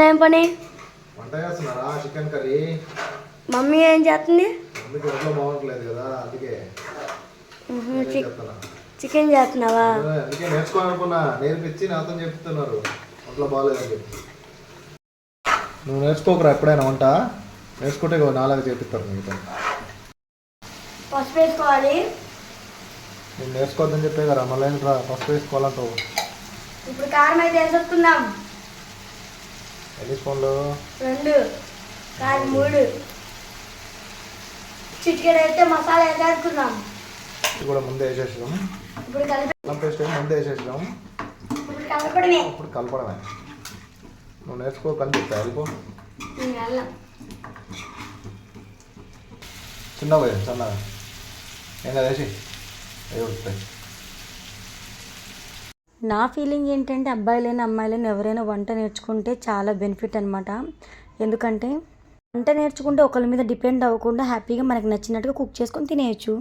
ఏం పని? వంట చేస్తున్నారా? Chicken curry. మమ్మీ ఏం చేస్తుంది? మమ్మీకి ఒంట్లో బాగుంటలేదు కదా, అందుకే చికెన్ చేస్తున్నావా? అందుకే నేర్చుకోవాలనుకున్నా, నేర్పించి నాతో చెప్తున్నారు ఒంట్లో బాగాలేదని చెప్పి. నువ్వు నేర్చుకోకరా ఎప్పుడైనా వంట? నేర్చుకుంటే నాలాగా చేపిస్తారు మీకు. పసుపు వేసుకోవాలి. నేను నేర్చుకోవద్దని చెప్పే కదా, మళ్ళీ ఏంట్రా పసుపు వేసుకోవాలంటావు? ఇప్పుడు కారం అయితే వేసుకుందాం. ఎన్ని స్పూన్లు? 2 కాదు 3. చిటికెడు అయితే మసాలా వేసేసుకుందాం. ఇది కూడా ముందే వేసేసాం. ఇప్పుడు అల్లం పేస్ట్ ముందే వేసేసాం. ఇప్పుడు కలపడమే. ఇప్పుడు కలపడమే. నువ్వు నేర్చుకో కని చెప్తా వెళ్ళిపో. చిన్నగా సన్నగా ఏం కదా వేసి అవి వస్తాయి. నా ఫీలింగ్ ఏంటంటే అబ్బాయిలైనా అమ్మాయిలైనా ఎవరైనా వంట నేర్చుకుంటే చాలా బెనిఫిట్ అనమాట. ఎందుకంటే వంట నేర్చుకుంటే ఒకరి మీద డిపెండ్ అవ్వకుండా హ్యాపీగా మనకు నచ్చినట్టుగా కుక్ చేసుకొని తినేయచ్చు.